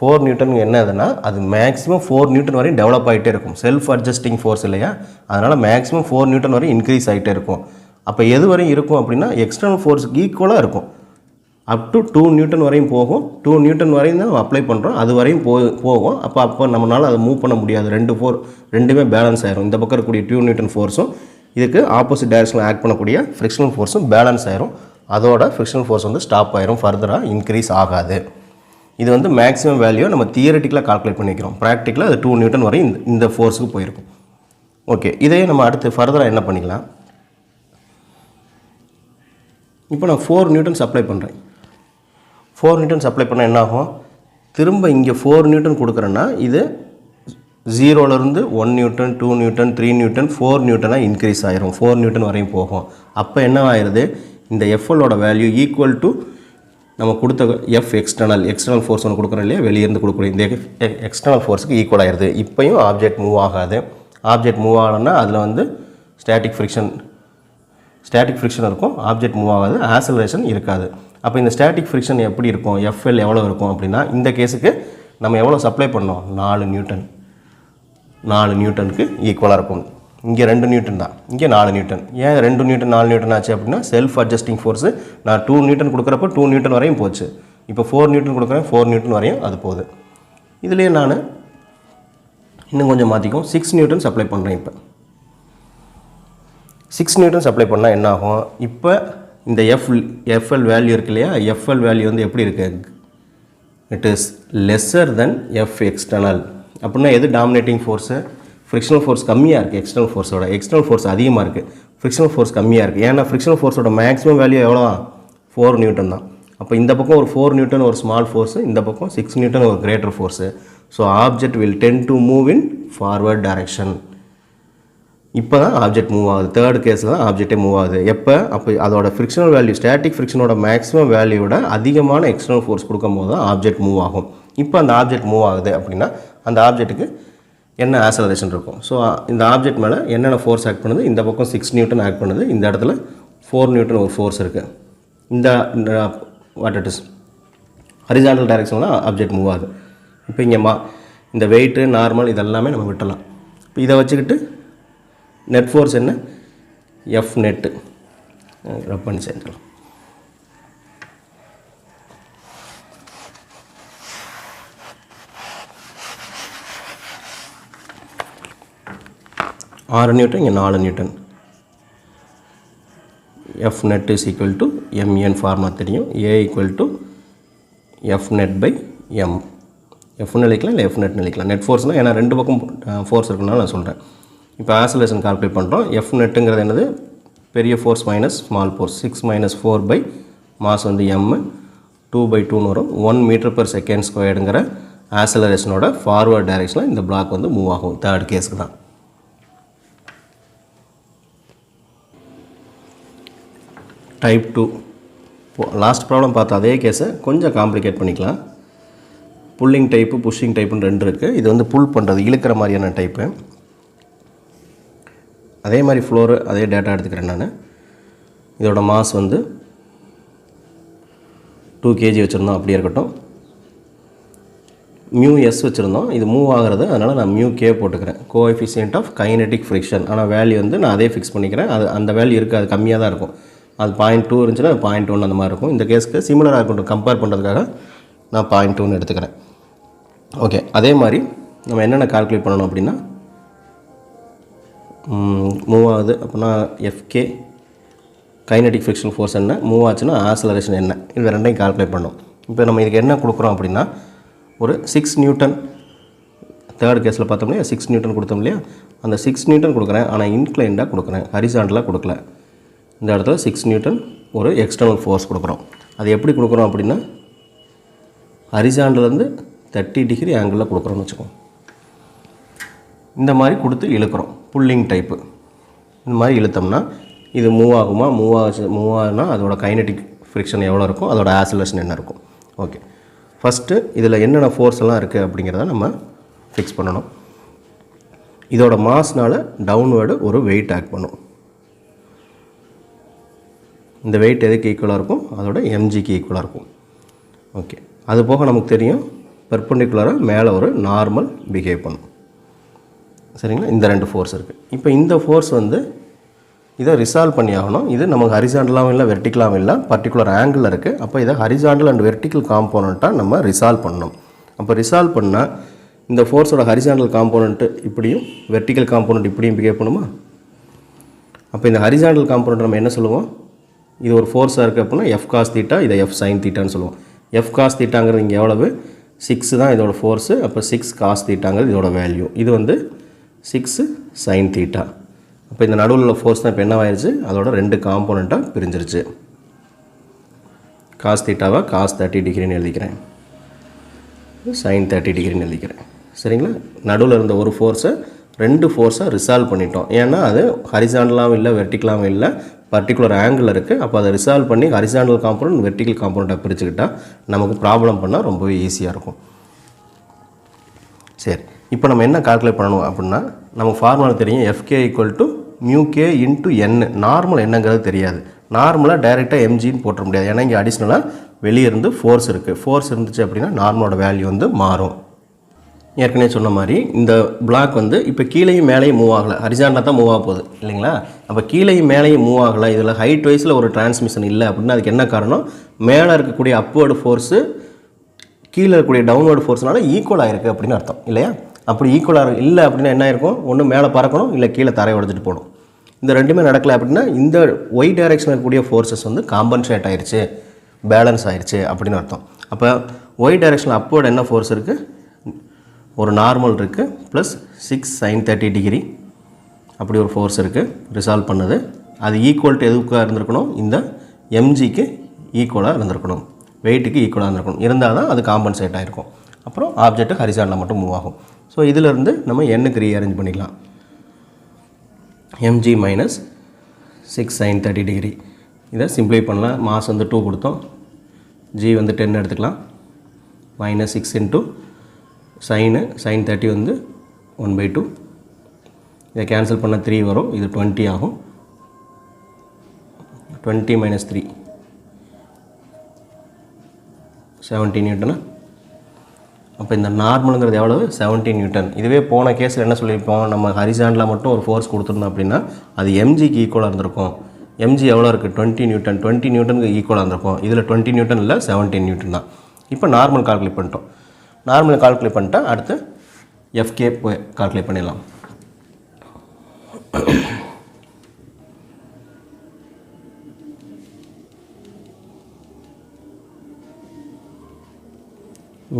4 நியூட்டன் என்னதுன்னா அது மேக்ஸிமம் 4 நியூட்டன் வரையும் டெவலப் ஆகிட்டே இருக்கும். செல்ஃப் அட்ஜஸ்டிங் ஃபோர்ஸ் இல்லையா, அதனால் மேக்ஸிமம் 4 நியூட்டன் வரையும் இன்க்ரீஸ் ஆகிட்டே இருக்கும். அப்போ எது வரையும் இருக்கும் அப்படின்னா எக்ஸ்டர்னல் ஃபோர்ஸுக்கு ஈக்குவலாக இருக்கும். அப் டு 2 நியூட்டன் வரையும் போகும். 2 நியூட்டன் வரையும் தான் அப்ளை பண்ணுறோம், அது வரையும் போகும். அப்போ நம்மளால் அதை மூவ் பண்ண முடியாது. ரெண்டுமே பேலன்ஸ் ஆயிரும். இந்த பக்கம் இருக்கக்கூடிய 2 நியூட்டன் ஃபோர்ஸும் இதுக்கு ஆப்போசிட் டைரக்ஷனில் ஆக்ட் பண்ணக்கூடிய ஃப்ரிக்ஷனல் ஃபோர்ஸும் பேலன்ஸ் ஆயிரும். அதோட ஃப்ரிக்ஷனல் ஃபோர்ஸ் வந்து ஸ்டாப் ஆயிரும், ஃபர்தராக இன்க்ரீஸ் ஆகாது. இது வந்து மேக்ஸிமம் வேல்யூ நம்ம தியரிட்டிக்கலாக கால்குலேட் பண்ணிக்கிறோம். ப்ராக்டிக்கலாக அது 2 நியூட்டன் வரை இந்த ஃபோர்ஸுக்கு போயிருக்கும். ஓகே, இதையே நம்ம அடுத்து ஃபர்தராக என்ன பண்ணிக்கலாம், இப்போ நான் 4 நியூட்டன் சப்ளை பண்ணுறேன். 4 நியூட்டன் சப்ளை பண்ணால் என்ன ஆகும், திரும்ப இங்கே 4 நியூட்டன் கொடுக்குறேன்னா இது 0லேருந்து 1 நியூட்டன், 2 நியூட்டன், 3 நியூட்டன், 4 நியூட்டனாக இன்க்ரீஸ் ஆகிரும். 4 நியூட்டன் வரையும் போகும். அப்போ என்ன ஆயிடுது, இந்த எஃப்எல்லோட வேல்யூ ஈக்குவல் டு நம்ம கொடுத்த எஃப் எக்ஸ்டர்னல் ஃபோர்ஸ் ஒன்று கொடுக்குறோம் இல்லையா, வெளியேருந்து கொடுக்குறோம், இந்த எக்ஸ்டர்னல் ஃபோர்ஸுக்கு ஈக்குவல் ஆகிடுது. இப்போயும் ஆப்ஜெக்ட் மூவ் ஆகாது. ஆப்ஜெக்ட் மூவ் ஆகலைன்னா அதில் வந்து ஸ்டாட்டிக் ஃப்ரிக்ஷன் இருக்கும், ஆப்ஜெக்ட் மூவ் ஆகாது, ஆக்சலரேஷன் இருக்காது. அப்போ இந்த ஸ்டாட்டிக் ஃப்ரிக்ஷன் எப்படி இருக்கும், எஃப்எல் எவ்வளோ இருக்கும் அப்படின்னா இந்த கேஸுக்கு நம்ம எவ்வளோ சப்ளை பண்ணோம், 4 நியூட்டனுக்கு ஈக்குவலாக இருக்கும். இங்கே 2 நியூட்டன் தான், இங்கே 4 நியூட்டன். ஏன் 2 நியூட்டன் 4 நியூட்டன் ஆச்சு அப்படின்னா செல்ஃப் அட்ஜஸ்டிங் ஃபோர்ஸு நான் 2 நியூட்டன் கொடுக்குறப்போ 2 நியூட்டன் வரையும் போச்சு. இப்போ 4 நியூட்டன் கொடுக்குறேன், 4 நியூட்டன் வரையும் அது போகுது. இதுலேயே நான் இன்னும் கொஞ்சம் மாற்றிக்கும், 6 நியூட்டன்ஸ் அப்ளை பண்ணுறேன். இப்போ 6 நியூட்டன்ஸ் அப்ளை பண்ணால் என்ன ஆகும்? இப்போ இந்த எஃப்எல் வேல்யூ இருக்கு இல்லையா, எஃப்எல் வேல்யூ வந்து எப்படி இருக்குது? It is lesser then F external. அப்படின்னா எது டாமினேட்டிங் ஃபோர்ஸு? ஃப்ரிக்ஷனல் ஃபோர்ஸ் கம்மியாக இருக்குது எக்ஸ்டர்னல் ஃபோர்ஸோட. எக்ஸ்டர்னல் ஃபோர்ஸ் அதிகமாக இருக்குது, ஃப்ரிக்ஷனல் ஃபோர்ஸ் கம்மியாக இருக்குது. ஏன்னா ஃப்ரிக்ஷனல் ஃபோர்ஸோட மேக்ஸிமம் வேல்யூ எவ்வளோ? 4 நியூட்டன் தான். அப்போ இந்த பக்கம் ஒரு 4 நியூட்டன் ஒரு ஸ்மால் ஃபோர்ஸு, இந்த பக்கம் 6 நியூட்டன் ஒரு greater force. So object will ten to move in forward direction. இப்போ தான் ஆப்ஜெக்ட் மூவ் ஆகுது. தேர்ட் கேஸில் தான் ஆப்ஜெக்டே மூவ் ஆகுது. எப்போ? அப்போ அதோட ஃப்ரிக்ஷனல் வேல்யூ, ஸ்டாட்டிக் ஃப்ரிக்ஷனோட மேக்ஸிமம் வேல்யூவோட அதிகமான எக்ஸ்டர்னல் ஃபோர்ஸ் கொடுக்கும் போது தான் ஆப்ஜெக்ட் மூவ் ஆகும். இப்போ அந்த ஆப்ஜெக்ட் மூவ் ஆகுது அப்படின்னா அந்த ஆப்ஜெக்ட்டுக்கு என்ன ஆக்சலரேஷன் இருக்கும்? ஸோ இந்த ஆப்ஜெக்ட் மேலே என்னென்ன ஃபோர்ஸ் ஆக்ட் பண்ணுது? இந்த பக்கம் 6 நியூட்டன் ஆக்ட் பண்ணுது, இந்த இடத்துல 4 நியூட்டன் ஒரு ஃபோர்ஸ் இருக்குது. இந்த வாட் இட் இஸ் ஹரிசாண்டல் டைரக்ஷனில் தான் ஆப்ஜெக்ட் மூவ் ஆகுது. இப்போ இங்கே இந்த வெயிட்டு நார்மல் இதெல்லாமே நம்ம விட்டலாம். இப்போ இதை வச்சுக்கிட்டு நெட் ஃபோர்ஸ் என்ன? எஃப் நெட்டு ரப் பண்ணி சேர்ந்துக்கலாம். ஆறு நியூட்டன், இங்கே 4 newton. F net is equal to M N ஃபார்மா தெரியும். A equal to F net by M. எஃப்னு எழுதிக்கலாம், இல்லை எஃப் நெட்னு எழுதிக்கலாம். நெட் ஃபோர்ஸ்னால் ஏன்னா ரெண்டு பக்கம் ஃபோர்ஸ் இருக்குனால நான் சொல்கிறேன். இப்போ ஆக்சலரேஷன் கால்குலேட் பண்ணுறோம். எஃப் நெட்டுங்கிறது என்னது? பெரிய force minus small force. 6 minus 4 by mass வந்து எம் 2/2 வரும். 1 மீட்டர் பர் செகண்ட் ஸ்கொயர்டுங்கிற ஆக்சலரேஷனோட ஃபார்வர்ட் டைரெக்ஷனில் இந்த பிளாக் வந்து மூவ் ஆகும். தேர்ட் கேஸுக்கு தான். டைப் 2 லாஸ்ட் ப்ராப்ளம் பார்த்த அதே கேஸை கொஞ்சம் காம்ப்ளிகேட் பண்ணிக்கலாம். புல்லிங் டைப்பு, புஷ்ஷிங் டைப்புன்னு 2 இருக்குது. இது வந்து புல் பண்ணுறது, இழுக்கிற மாதிரியான டைப்பு. அதே மாதிரி ஃப்ளோரு அதே டேட்டா எடுத்துக்கிறேன் நான். இதோட மாஸ் வந்து 2 kg வச்சுருந்தோம், அப்படியே இருக்கட்டும். μs வச்சுருந்தோம், இது மூவ் ஆகிறது, அதனால் நான் μk போட்டுக்கிறேன். Coefficient of kinetic friction. ஆனால் வேல்யூ வந்து நான் அதே ஃபிக்ஸ் பண்ணிக்கிறேன். அது அந்த வேல்யூ இருக்குது, அது கம்மியாக தான் இருக்கும். அது 0.2 இருந்துச்சுன்னா 0.1 அந்த மாதிரி இருக்கும். இந்த கேஸுக்கு சிமிலராக இருக்கட்டும், கம்பேர் பண்ணுறதுக்காக நான் 0.2ன்னு எடுத்துக்கிறேன். ஓகே, அதே மாதிரி நம்ம என்னென்ன கால்குலேட் பண்ணணும் அப்படின்னா, மூவ் ஆகுது அப்படின்னா எஃப்கே கைனெட்டிக் ஃப்ரிக்ஷன் ஃபோர்ஸ் என்ன, மூவ் ஆச்சுன்னா ஆக்சலரேஷன் என்ன, இது ரெண்டையும் கால்குலேட் பண்ணணும். இப்போ நம்ம இதுக்கு என்ன கொடுக்குறோம் அப்படின்னா, ஒரு 6 நியூட்டன் தேர்ட் கேஸில் பார்த்தோம் இல்லையா, 6 நியூட்டன் கொடுத்தோம் இல்லையா, அந்த 6 நியூட்டன் கொடுக்குறேன். ஆனால் இன்க்ளைண்டாக கொடுக்குறேன், ஹரிசாண்டலாக கொடுக்கல. இந்த இடத்துல 6 நியூட்டன் ஒரு எக்ஸ்டர்னல் ஃபோர்ஸ் கொடுக்குறோம். அது எப்படி கொடுக்குறோம் அப்படின்னா, ஹரிசாண்டலேருந்து 30 டிகிரி ஆங்கிளில் கொடுக்குறோன்னு வச்சுக்கோங்க. இந்த மாதிரி கொடுத்து இழுக்கிறோம், புல்லிங் டைப்பு. இந்த மாதிரி இழுத்தோம்னா இது மூவ் ஆகுமா, மூவ் ஆகுனா அதோட கைனெட்டிக் ஃப்ரிக்ஷன் எவ்வளோ இருக்கும், அதோட ஆக்சலரேஷன் என்ன இருக்கும். ஓகே, ஃபஸ்ட்டு இதில் என்னென்ன ஃபோர்ஸ் எல்லாம் இருக்குது அப்படிங்கிறத நம்ம ஃபிக்ஸ் பண்ணணும். இதோட மாஸ்னால் டவுன்வேர்டு ஒரு வெயிட் ஆக்ட் பண்ணும். இந்த வெயிட் எதுக்கு ஈக்குவலாக இருக்கும், அதோட எம்ஜிக்கு ஈக்குவலாக இருக்கும். ஓகே, அது போக நமக்கு தெரியும் பெர்பெண்டிகுலராக மேலே ஒரு நார்மல் பிஹேவ் பண்ணும். சரிங்களா, இந்த 2 ஃபோர்ஸ் இருக்குது. இப்போ இந்த ஃபோர்ஸ் வந்து இதை ரிசால்வ் பண்ணி ஆகணும். இது நமக்கு ஹரிசாண்டலாகவும் இல்லை வெர்டிக்கலாகவும் இல்லை, பர்டிகுலர் ஆங்கிளில் இருக்குது. அப்போ இதை ஹரிசாண்டல் அண்ட் வெர்டிக்கல் காம்போனண்ட்டாக நம்ம ரிசால்வ் பண்ணணும். அப்போ ரிசால்வ் பண்ணால் இந்த ஃபோர்ஸோட ஹரிசாண்டல் காம்போனண்ட்டு இப்படியும் வெர்டிக்கல் காம்போனண்ட் இப்படியும் பிஹேவ் பண்ணுமா. அப்போ இந்த ஹரிசாண்டல் காம்போனண்ட் நம்ம என்ன சொல்லுவோம், இது ஒரு ஃபோர்ஸாக இருக்குது அப்படின்னா எஃப் காஸ் தீட்டா, இதை எஃப் சைன் தீட்டான்னு சொல்லுவோம். எஃப் காஸ் தீட்டாங்கிறது இங்கே எவ்வளவு, 6 தான் இதோட ஃபோர்ஸு. அப்போ 6 காஸ் தீட்டாங்கிறது இதோட வேல்யூ. இது வந்து 6 சைன் தீட்டா. அப்போ இந்த நடுவில் உள்ள ஃபோர்ஸ் தான் இப்போ என்ன ஆயிடுச்சு, அதோட 2 காம்போனண்ட்டாக பிரிஞ்சிருச்சு. காஸ் தீட்டாவை காஸ் 30 டிகிரின்னு எழுதிக்கிறேன், சைன் 30 டிகிரின்னு எழுதிக்கிறேன். சரிங்களா, நடுவில் இருந்த ஒரு ஃபோர்ஸை 2 ஃபோர்ஸை ரிசால்வ் பண்ணிட்டோம். ஏன்னா அது ஹரிசாண்டலாகவும் இல்லை வெர்டிக்கலாகவும் இல்லை, பர்டிகுலர் ஆங்கிள் இருக்குது. அப்போ அதை ரிசால்வ் பண்ணி ஹரிசாண்டல் காம்போனண்ட் வெர்டிக்கல் காம்போனண்ட்டாக பிரிச்சுக்கிட்டால் நமக்கு ப்ராப்ளம் பண்ணால் ரொம்பவே ஈஸியாக இருக்கும். சரி, இப்போ நம்ம என்ன கால்குலேட் பண்ணணும் அப்படின்னா, நமக்கு ஃபார்முலா தெரியும், F K equal to mu K into N. Normal என்னங்கிறது தெரியாது. நார்மலாக டைரெக்டாக எம்ஜின்னு போட்ட முடியாது, ஏன்னா இங்கே அடிஷ்னலாக வெளியே இருந்து ஃபோர்ஸ் இருக்குது. ஃபோர்ஸ் இருந்துச்சு அப்படின்னா நார்மலோட வேல்யூ வந்து மாறும். ஏற்கனவே சொன்ன மாதிரி இந்த பிளாக் வந்து இப்போ கீழேயும் மேலேயும் மூவ் ஆகலை, ஹரிசாண்டலாக தான் மூவ் ஆக போகுது இல்லைங்களா. அப்போ கீழேயும் மேலேயும் மூவ் ஆகலை, இதில் ஹைட் வைஸில் ஒரு டிரான்ஸ்மிஷன் இல்லை அப்படின்னா அதுக்கு என்ன காரணம், மேலே இருக்கக்கூடிய அப்வேர்டு ஃபோர்ஸு கீழே இருக்கக்கூடிய டவுன்வேர்டு ஃபோர்ஸ்னால ஈக்குவலாக இருக்குது அப்படின்னு அர்த்தம் இல்லையா. அப்படி ஈக்குவலாக இல்லை அப்படின்னா என்ன இருக்கும், ஒன்று மேலே பறக்கணும் இல்லை கீழே தரை உடச்சிட்டு போகணும். இந்த ரெண்டுமே நடக்கலை அப்படின்னா இந்த ஒய் டைரெக்ஷனில் இருக்கக்கூடிய ஃபோர்ஸஸ் வந்து காம்பன்சேட் ஆயிடுச்சு, பேலன்ஸ் ஆயிடுச்சு அப்படின்னு அர்த்தம். அப்போ ஒய் டைரெக்ஷனில் அப்வேர்டு என்ன ஃபோர்ஸ் இருக்குது, ஒரு நார்மல் இருக்குது ப்ளஸ் 6 sin 30 டிகிரி அப்படி ஒரு ஃபோர்ஸ் இருக்குது ரிசால்வ் பண்ணது. அது ஈக்குவல் டு எதுக்காக இருந்திருக்கணும், இந்த எம்ஜிக்கு ஈக்குவலாக இருந்திருக்கணும், வெயிட்டுக்கு ஈக்குவலாக இருந்திருக்கணும். இருந்தால் தான் அது காம்பன்சேட் ஆகிருக்கும். அப்புறம் ஆப்ஜெக்ட்டு ஹரிசாண்டலாக மட்டும் மூவ் ஆகும். ஸோ இதிலிருந்து நம்ம எண்ணுக்கு ரீஅரேஞ்ச் பண்ணிக்கலாம். mg மைனஸ் 6 sin 30 டிகிரி இதை சிம்ப்ளை பண்ணலாம். மாஸ் வந்து 2 கொடுத்தோம், g வந்து 10 எடுத்துக்கலாம். மைனஸ் 6 இன்ட்டு sin 30 வந்து 1/2. இதை கேன்சல் பண்ண 3 வரும், இது 20 ஆகும். 20 மைனஸ் 3 17 நியூட்டனா. அப்போ இந்த நார்மலுங்கிறது எவ்வளவு, 17 நியூட்டன். இதுவே போன கேஸில் என்ன சொல்லியிருப்போம், நம்ம ஹரிசாண்டலாக மட்டும் ஒரு ஃபோர்ஸ் கொடுத்துருந்தோம் அப்படின்னா அது எம்ஜிக்கு ஈக்குவலாக இருந்திருக்கும். எம்ஜி எவ்வளோ இருக்குது, 20 நியூட்டன். 20 நியூட்டனுக்கு ஈக்குவலாக இருந்திருக்கும். இதில் 20 நியூட்டன் இல்லை, 17 நியூட்டன் தான். இப்போ நார்மல் கால்குலேட் பண்ணிட்டோம். நார்மல் கால்குலேட் பண்ணிட்டா அடுத்து எஃப்கே கால்குலேட் பண்ணிடலாம்.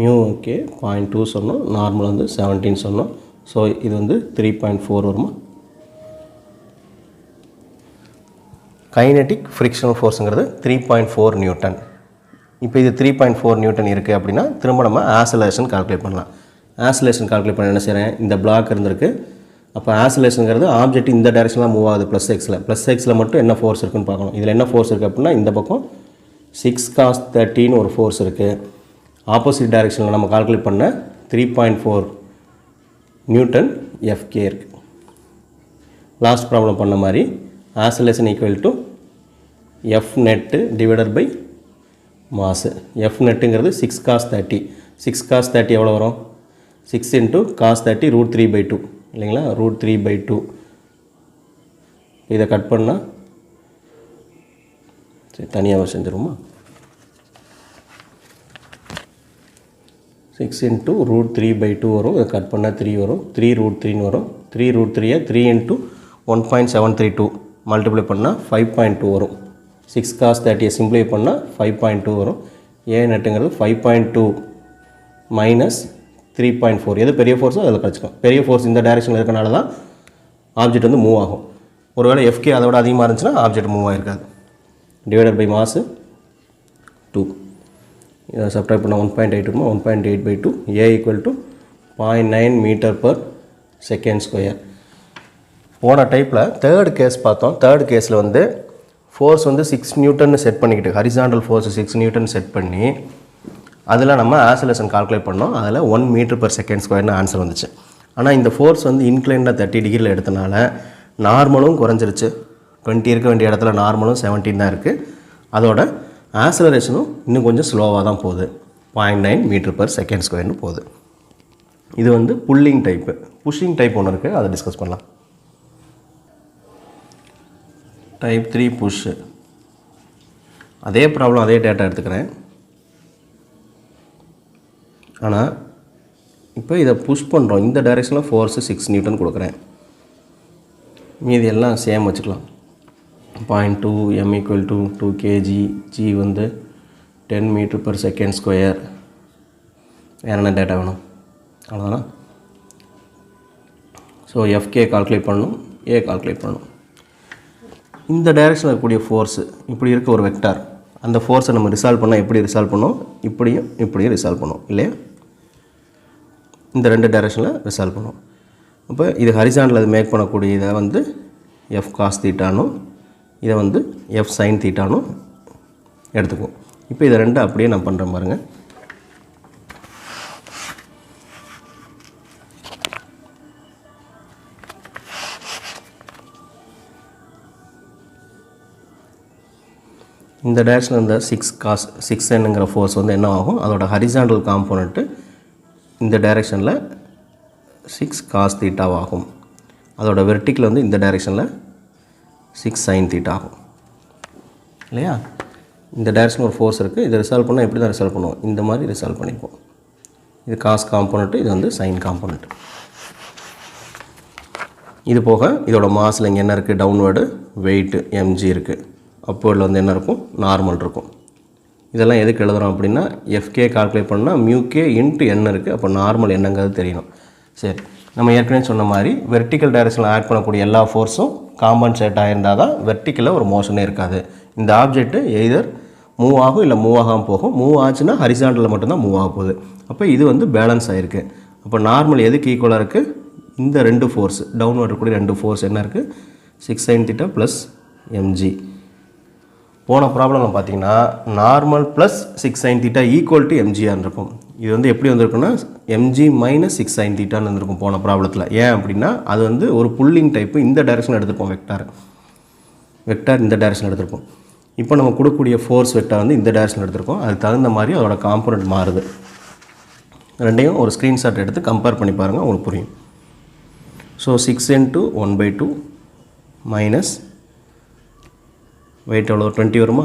மியூ ஓகே 0.2 சொன்னோம், நார்மல் வந்து 17 சொன்னோம். ஸோ இது வந்து 3.4 வருமா. கைனெட்டிக் ஃப்ரிக்ஷனல் ஃபோர்ஸுங்கிறது 3.4 நியூட்டன். இப்போ இது 3.4 நியூட்டன் இருக்குது அப்படின்னா திரும்ப நம்ம ஆசலேஷன் கால்குலேட் பண்ணலாம். ஆசலேஷன் கால்குலேட் பண்ண என்ன செய்கிறேன், இந்த பிளாக் இருந்திருக்கு. அப்போ ஆசலேஷனுங்கிறது ஆப்ஜெக்ட் இந்த டைரெக்ஷனில் தான் மூவ் ஆகுது, ப்ளஸ் எக்ஸில் மட்டும் என்ன ஃபோர்ஸ் இருக்குன்னு பார்க்கணும். இதில் என்ன ஃபோர்ஸ் இருக்குது அப்படின்னா இந்த பக்கம் 6 cos 30 ஒரு ஃபோர்ஸ் இருக்குது. ஆப்போசிட் டைரெக்ஷனில் நம்ம கால்குலேட் பண்ண 3.4 நியூட்டன் எஃப்கே இருக்குது. லாஸ்ட் ப்ராப்ளம் பண்ண மாதிரி acceleration equal to F net divided by mass. F நெட்டுங்கிறது 6 cos 30. 6 cos 30 எவ்வளோ வரும், 6 இன்ட்டு cos 30 √3/2 இல்லைங்களா, √3/2. இதை கட் பண்ணால் சரி தனியாக செஞ்சிருமா. 6 இன்ட்டு √3/2 வரும், இதை கட் பண்ணால் 3 வரும், 3√3 வரும். 3√3 3 இன்ட்டு 1.732 மல்டிப்ளை பண்ணால் 5.2 வரும். 6 cos 30 சிம்ப்ளை பண்ணால் 5.2 வரும். ஏ நெட்டுங்கிறது 5.2 மைனஸ் 3.4. எது பெரிய ஃபோர்ஸோ அதில் கழிச்சிக்கும். பெரிய ஃபோர்ஸ் இந்த டைரெக்ஷனில் இருக்கனால தான் ஆப்ஜெக்ட் வந்து மூவ் ஆகும். ஒருவேளை எஃப்கே அதோட அதிகமாக இருந்துச்சுன்னா ஆப்ஜெக்ட் மூவ் ஆகிருக்காது. Divided by mass 2. இதை சப்ட்ராக்ட் பண்ணால் 1.8 1.8/2. A equal to 0.9 metre per second square. போன டைப்பில் தேர்ட் கேஸ் பார்த்தோம். தேர்ட் கேஸில் வந்து ஃபோர்ஸ் வந்து 6 நியூட்டன் செட் பண்ணிக்கிட்டு, ஹரிசாண்டல் ஃபோர்ஸ் 6 நியூட்டன் செட் பண்ணி அதில் நம்ம ஆசலேஷன் கால்குலேட் பண்ணோம். அதில் 1 மீட்டர் பர் செகண்ட் ஸ்கொயர்னு ஆன்சர் வந்துச்சு. ஆனால் இந்த ஃபோர்ஸ் வந்து இன்க்ளைண்டாக 30 டிகிரியில் எடுத்தனால நார்மலும் குறைஞ்சிருச்சு. 20 இருக்க வேண்டிய இடத்துல நார்மலும் 17 தான் இருக்குது. அதோட ஆசலரேஷனும் இன்னும் கொஞ்சம் ஸ்லோவாக தான் போகுது, 0.9 மீட்டர் பர் செகண்ட் ஸ்கொயர்னு போகுது. இது வந்து புல்லிங் டைப்பு. புஷ்ஷிங் டைப் ஒன்று இருக்குது, அதை டிஸ்கஸ் பண்ணலாம். Type 3 push. அதே ப்ராப்ளம், அதே டேட்டா எடுத்துக்கிறேன். ஆனால் இப்போ இதை புஷ் பண்ணுறோம். இந்த டைரெக்ஷனில் ஃபோர்ஸு 6 நியூட்டன் கொடுக்குறேன். மீதி எல்லாம் சேம் வச்சுக்கலாம். 0.2 m equal to 2 kg. G வந்து 10 மீட்டர் பர் செகண்ட் ஸ்கொயர். வேறு என்ன டேட்டா வேணும், அவ்வளோதானா. ஸோ எஃப்கே கால்குலேட் பண்ணணும், ஏ கால்குலேட் பண்ணணும். இந்த டைரெக்ஷனில் இருக்கக்கூடிய ஃபோர்ஸு இப்படி இருக்க ஒரு வெக்டார், அந்த ஃபோர்ஸை நம்ம ரிசால்வ் பண்ணால் எப்படி ரிசால்வ் பண்ணோம், இப்படியும் ரிசால்வ் பண்ணோம் இல்லையா. இந்த 2 டைரெக்ஷனில் ரிசால்வ் பண்ணோம். அப்போ இது ஹரிசாண்டல் அது மேக் பண்ணக்கூடிய இதை வந்து எஃப் காஸ் தீட்டானும் இதை வந்து எஃப் சைன் தீட்டானும் எடுத்துக்குவோம். இப்போ இதை 2 அப்படியே நான் பண்ணுறேன் பாருங்கள். இந்த டைரெக்ஷனில் இந்த 6 cos 6nங்கிற ஃபோர்ஸ் வந்து என்ன ஆகும், அதோட ஹரிசாண்டல் காம்போனண்ட்டு இந்த டைரெக்ஷனில் 6 cos theta ஆகும். அதோட வெர்டிக்கல் வந்து இந்த டைரெக்ஷனில் 6 sin theta ஆகும் இல்லையா. இந்த டைரெக்ஷன் ஒரு ஃபோர்ஸ் இருக்குது. இதை ரிசால்வ் பண்ணால் எப்படி தான் ரிசால்வ் பண்ணுவோம், இந்த மாதிரி ரிசால்வ் பண்ணிப்போம். இது காஸ் காம்போனண்ட்டு, இது வந்து சைன் காம்போனண்ட். இது போக இதோட மாஸில் இங்கே என்ன இருக்குது, டவுன்வேர்டு வெயிட்டு mg இருக்குது. அப்வேர்டில் வந்து என்ன இருக்கும், நார்மல் இருக்கும். இதெல்லாம் எதுக்கு எழுதுகிறோம் அப்படின்னா எஃப்கே கால்குலேட் பண்ணால் மியூகே இன்ட்டு என்ன இருக்குது, அப்போ நார்மல் என்னங்கிறது தெரியணும். சரி, நம்ம ஏற்கனவே சொன்ன மாதிரி வெர்டிக்கல் டைரெக்ஷனில் ஆட் பண்ணக்கூடிய எல்லா ஃபோர்ஸும் காம்பன்சேட் ஆகிருந்தால் தான் வெர்டிக்கலில் ஒரு மோஷனே இருக்காது. இந்த ஆப்ஜெக்ட்டு எய்தர் மூவ் ஆகும் இல்லை மூவ் ஆகாமல் போகும். மூவ் ஆச்சுன்னா ஹரிசாண்டலில் மட்டும்தான் மூவ் ஆக போகுது. அப்போ இது வந்து பேலன்ஸ் ஆகிருக்கு. அப்போ நார்மல் எதுக்கு ஈக்குவலாக இருக்குது, இந்த ரெண்டு ஃபோர்ஸ் டவுன்வர்ட் இருக்கக்கூடிய ரெண்டு ஃபோர்ஸ் என்ன இருக்குது, 6 sin theta ப்ளஸ் mg. போன ப்ராப்ளமில் பார்த்தீங்கன்னா normal plus 6 sin theta equal to mgஆர் இருக்கும். இது வந்து எப்படி வந்திருக்குன்னா mg மைனஸ் 6 sin thetaன்னு வந்திருக்கும் போன ப்ராப்ளத்தில். ஏன் அப்படின்னா அது வந்து ஒரு புல்லிங் டைப்பு, இந்த டைரெக்ஷன் எடுத்துருப்போம். வெக்டார் இந்த டைரெக்ஷன் எடுத்திருப்போம். இப்போ நம்ம கொடுக்கக்கூடிய ஃபோர்ஸ் வெக்டார் வந்து இந்த டைரெக்ஷன் எடுத்திருக்கோம். அதுக்கு தகுந்த மாதிரி அதோட காம்போனன்ட் மாறுது. ரெண்டையும் ஒரு ஸ்க்ரீன்ஷாட் எடுத்து கம்பேர் பண்ணி பாருங்கள், உங்களுக்கு புரியும். ஸோ 6 into 1/2 மைனஸ் வெயிட் எவ்வளோ 20 வருமா,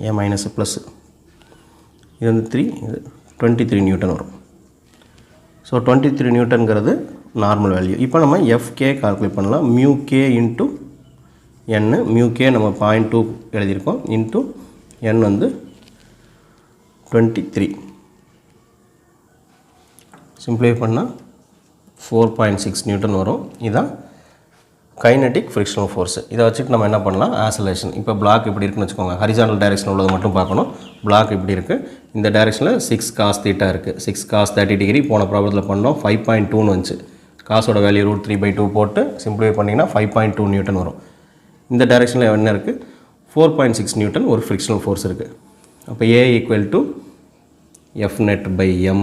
ஏன் மைனஸ் ப்ளஸ், இது வந்து 3, இது 23 நியூட்டன் வரும். ஸோ 23 நியூட்டனுங்கிறது நார்மல் வேல்யூ. இப்போ நம்ம எஃப்கே கால்குலேட் பண்ணலாம். மியூகே இன்ட்டு என், மியூகே நம்ம 0.2 எழுதியிருக்கோம், இன்ட்டு என் வந்து 23. சிம்பிளை பண்ணால் 4.6 நியூட்டன் வரும். இதுதான் கைனடிக் ஃப்ரிக்ஷனல் ஃபோர்ஸ். இதை வச்சுட்டு நம்ம என்ன பண்ணலாம், ஆசலேஷன். இப்போ பிளாக் இப்படி இருக்குன்னு வச்சுக்கோங்க, ஹரிசாண்டல் டைரெக்ஷன் உள்ளது மட்டும் பார்க்கணும். பிளாக் இப்படி இருக்குது, இந்த டைரெக்ஷனில் 6 cos theta இருக்குது. 6 cos 30 டிகிரி போன ப்ராப்ளத்தில் பண்ணோம். 5.2ன்னு வந்துச்சு. காசோட வேல்யூ √3/2 போட்டு சிம்பிளை பண்ணிங்கன்னா 5.2 நியூட்டன் வரும். இந்த டைரெக்ஷனில் என்ன இருக்குது, 4.6 நியூட்டன் ஒரு ஃப்ரிக்ஷனல் ஃபோர்ஸ் இருக்குது. அப்போ A equal to F net by M,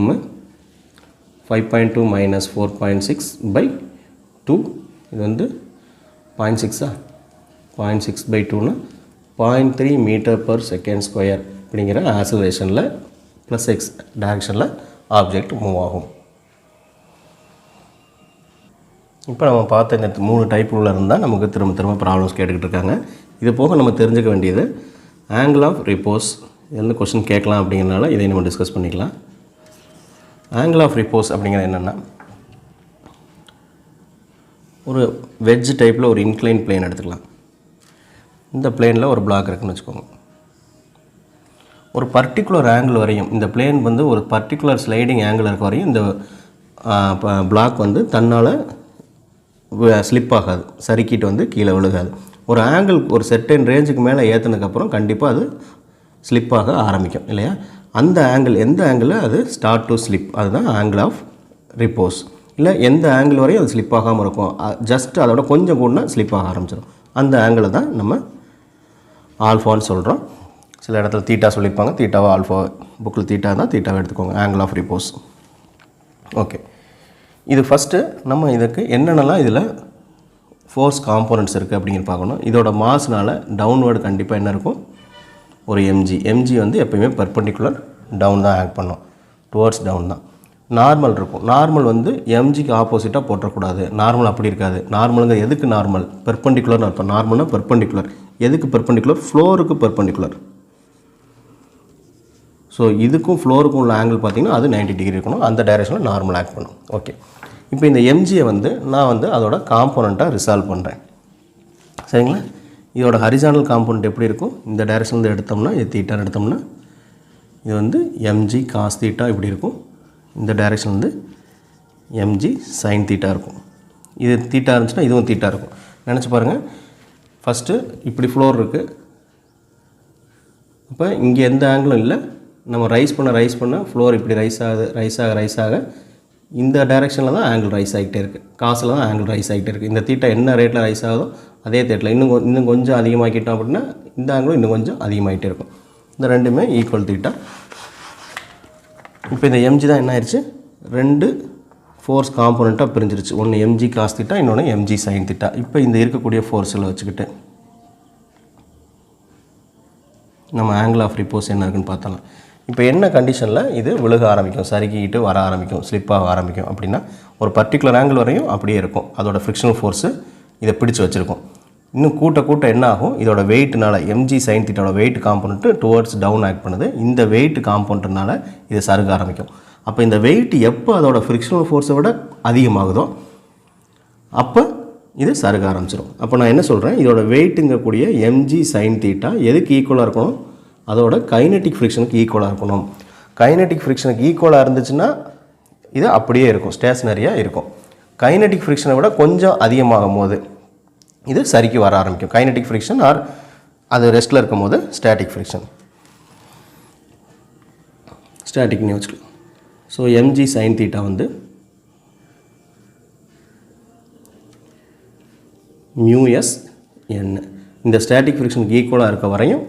5.2 minus 4.6/2, இது வந்து 0.6 0.6/2னா 0.3 m/s² அப்படிங்கிற ஆக்சலரேஷனில் ப்ளஸ் x டைரெக்ஷனில் ஆப்ஜெக்ட் மூவ் ஆகும். இப்போ நம்ம பார்த்த இந்த 3 டைப்புள்ள இருந்தால் நமக்கு திரும்ப திரும்ப ப்ராப்ளம்ஸ் கேட்டுக்கிட்டு இருக்காங்க. இது போக நம்ம தெரிஞ்சுக்க வேண்டியது ஆங்கிள் ஆஃப் ரிப்போஸ். இதில் கொஸ்டின் கேட்கலாம் அப்படிங்கிறனால இதை நம்ம டிஸ்கஸ் பண்ணிக்கலாம். ஆங்கிள் ஆஃப் ரிப்போஸ் அப்படிங்கிறது என்னென்னா, ஒரு வெஜ் டைப்பில் ஒரு இன்க்ளைன் பிளேன் எடுத்துக்கலாம். இந்த பிளேனில் ஒரு பிளாக் இருக்குன்னு வச்சுக்கோங்க. ஒரு பர்டிகுலர் ஆங்கிள் வரையும் இந்த பிளேன் வந்து ஒரு பர்டிகுலர் ஸ்லைடிங் ஆங்கிள் இருக்க வரையும் இந்த பிளாக் வந்து தன்னால் ஸ்லிப் ஆகாது, சறுக்கிட்டு வந்து கீழே விழுகாது. ஒரு ஆங்கிள் ஒரு செர்டைன் ரேஞ்சுக்கு மேலே ஏற்றினதுக்கப்புறம் கண்டிப்பாக அது ஸ்லிப் ஆக ஆரம்பிக்கும் இல்லையா. அந்த ஆங்கிள் எந்த ஆங்கிள் அது ஸ்டார்ட் டு ஸ்லிப், அதுதான் ஆங்கிள் ஆஃப் ரிப்போஸ். இல்லை எந்த ஆங்கிள் வரையும் அது ஸ்லிப் ஆகாமல் இருக்கும், ஜஸ்ட் அதோட கொஞ்சம் கூட ஸ்லிப் ஆக ஆரம்பிச்சிடும். அந்த ஆங்கிளை தான் நம்ம ஆல்ஃபான்னு சொல்கிறோம். சில இடத்துல தீட்டா சொல்லியிருப்பாங்க, தீட்டாவை ஆல்ஃபா, புக்கில் தீட்டா தான் தீட்டாவை எடுத்துக்கோங்க, ஆங்கிள் ஆஃப் ரிப்போஸ். ஓகே, இது ஃபஸ்ட்டு நம்ம இதுக்கு என்னென்னலாம் இதில் ஃபோர்ஸ் காம்போனன்ட்ஸ் இருக்குது அப்படிங்கிற பார்க்கணும். இதோட மாஸ்னால் டவுன்வேர்டு கண்டிப்பாக என்ன இருக்கும், ஒரு எம்ஜி வந்து எப்போயுமே பெர்பெண்டிகுலர் டவுன் தான் ஆக்ட் பண்ணும், டுவர்ட்ஸ் டவுன் தான். நார்மல் இருக்கும், நார்மல் வந்து எம்ஜிக்கு ஆப்போசிட்டாக போட்டக்கூடாது. நார்மல் அப்படி இருக்காது. நார்மலுங்க எதுக்கு நார்மல், பெர்பெண்டிகுலர்னு அர்த்தம். நார்மல்னா பெர்பெண்டிகுலர், எதுக்கு பெர்பெண்டிகுலர், ஃப்ளோருக்கு பெர்பெண்டிகுலர். ஸோ இதுக்கும் ஃப்ளோருக்கும் உள்ள ஆங்கிள் பார்த்திங்கன்னா அது 90 டிகிரி இருக்கணும், அந்த டைரெக்ஷனில் நார்மல் ஆக்ட் பண்ணும். ஓகே, இப்போ இந்த எம்ஜியை வந்து நான் வந்து அதோட காம்போனண்ட்டாக ரிசால்வ் பண்ணுறேன் சரிங்களா. இதோட ஹரிசாண்டல் காம்போனண்ட் எப்படி இருக்கும், இந்த டைரெக்ஷனில் எடுத்தோம்னா இது தீட்டான்னு எடுத்தோம்னா இது வந்து எம்ஜி காஸ் தீட்டா இப்படி இருக்கும். இந்த டைரெக்ஷன் வந்து எம்ஜி சைன் தீட்டா இருக்கும். இது தீட்டா இருந்துச்சுன்னா இதுவும் தீட்டா இருக்கும். நினச்சி பாருங்கள், ஃபஸ்ட்டு இப்படி ஃப்ளோர் இருக்குது, அப்போ இங்கே எந்த ஆங்கிளும் இல்லை. நம்ம ரைஸ் பண்ண ஃப்ளோர் இப்படி ரைஸ் ஆக இந்த டைரெக்ஷனில் தான் ஆங்கிள் ரைஸ் ஆகிட்டே இருக்குது, காசில் தான் ஆங்கிள் ரைஸ் ஆகிட்டே இருக்குது. இந்த தீட்டா என்ன ரேட்டில் ரைஸ் ஆகுதோ அதே தேட்டில் இன்னும் கொஞ்சம் அதிகமாக்கிட்டோம் அப்படின்னா இந்த ஆங்கிளும் இன்னும் கொஞ்சம் அதிகமாகிட்டே இருக்கும். இந்த ரெண்டுமே ஈக்குவல் தீட்டா. இப்போ இந்த எம்ஜி தான் என்ன ஆயிடுச்சு, ரெண்டு ஃபோர்ஸ் காம்போனண்ட்டாக பிரிஞ்சிருச்சு. ஒன்று எம்ஜி காஸ் தீட்டா, இன்னொன்று எம்ஜி சைன் தீட்டா. இப்போ இந்த இருக்கக்கூடிய ஃபோர்ஸில் வச்சுக்கிட்டு நம்ம ஆங்கிள் ஆஃப் ரிப்போஸ் என்ன இருக்குன்னு பார்த்தலாம். இப்போ என்ன கண்டிஷனில் இது விழுக ஆரம்பிக்கும், சறுக்கிட்டு வர ஆரம்பிக்கும், ஸ்லிப்பாக ஆரம்பிக்கும் அப்படின்னா ஒரு பர்டிகுலர் ஆங்கிள் வரையும் அப்படியே இருக்கும். அதோட ஃப்ரிக்ஷனல் ஃபோர்ஸு இதை பிடிச்சி வச்சுருக்கும். இன்னும் கூட்ட என்ன ஆகும், இதோட வெயிட்னால mg sin θோட weight component towards down act பண்ணுது. இந்த வெயிட் காம்பனண்ட்னால இது சறுக்க ஆரம்பிக்கும். அப்போ இந்த வெயிட் எப்போ அதோட ஃப்ரிக்ஷனல் ஃபோர்ஸை விட அதிகமாகுதோ அப்போ இது சறுக்க ஆரம்பிச்சிடும். அப்போ நான் என்ன சொல்கிறேன், இதோட வெயிட்டுங்கக்கூடிய mg sin θ எதுக்கு ஈக்குவலாக இருக்கணும், அதோட கைனெட்டிக் ஃப்ரிக்ஷனுக்கு ஈக்குவலாக இருக்கணும். கைனெட்டிக் ஃப்ரிக்ஷனுக்கு ஈக்குவலாக இருந்துச்சுன்னா இது அப்படியே இருக்கும், ஸ்டேஷ்னரியாக இருக்கும். கைனெட்டிக் ஃப்ரிக்ஷனை விட கொஞ்சம் அதிகமாகும் போது இது சறுக்கி வர ஆரம்பிக்கும். கைனெட்டிக் ஃப்ரிக்ஷன் ஆர் அது ரெஸ்ட்டில் இருக்கும் போது ஸ்டாட்டிக் ஃப்ரிக்ஷன், ஸ்டாட்டிக்னு வச்சுக்கலாம். ஸோ mg sin θ வந்து μsn. இந்த ஸ்டாட்டிக் ஃப்ரிக்ஷனுக்கு ஈக்குவலாக இருக்க வரையும்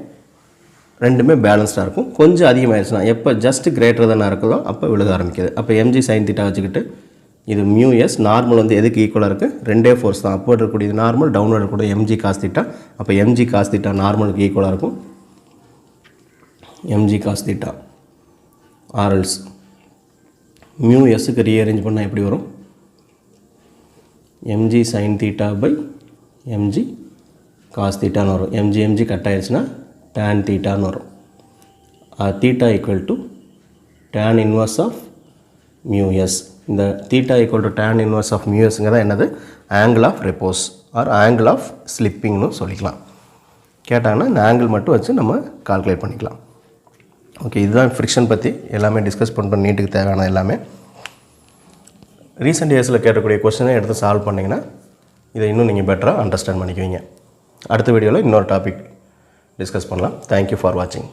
ரெண்டுமே பேலன்ஸ்டாக இருக்கும். கொஞ்சம் அதிகமாகிடுச்சுன்னா எப்போ ஜஸ்ட் கிரேட்டர் தானே இருக்குதோ அப்போ விழுக ஆரம்பிக்குது. அப்போ mg sin θ வச்சுக்கிட்டு இது μs நார்மல் வந்து எதுக்கு ஈக்குவலாக இருக்குது, ரெண்டே ஃபோர்ஸ் தான், அப்போர்ட் இருக்கக்கூடியது நார்மல், டவுன்வர்ட் இருக்கக்கூடிய mg cos θ. அப்போ mg cos θ நார்மலுக்கு ஈக்குவலாக இருக்கும். mg cos θ ஆர்எல்ஸ் μsக்கு ரீஅரேஞ்ச் பண்ணால் எப்படி வரும், mg sin θ by mg cos θன்னு வரும். mg கட் ஆயிடுச்சுன்னா tan θன்னு வரும். θ equal to tan inverse of μs. இந்த θ equal to tan inverse of μsங்கிறத என்னது, angle of repose or angle of ஸ்லிப்பிங்னு சொல்லிக்கலாம். கேட்டாங்கன்னா இந்த ஆங்கிள் மட்டும் வச்சு நம்ம கால்குலேட் பண்ணிக்கலாம். ஓகே, இதுதான் ஃப்ரிக்ஷன் பற்றி எல்லாமே டிஸ்கஸ் பண்ணுறோம். நீட்டுக்கு தேவையான எல்லாமே ரீசெண்ட் இயர்ஸில் கேட்கக்கூடிய கொஸ்டினை எடுத்து சால்வ் பண்ணிங்கன்னா இதை இன்னும் நீங்கள் பெட்டராக அண்டர்ஸ்டாண்ட் பண்ணிக்குவீங்க. அடுத்த வீடியோவில் இன்னொரு டாபிக் டிஸ்கஸ் பண்ணலாம். தேங்க்யூ ஃபார் வாட்சிங்.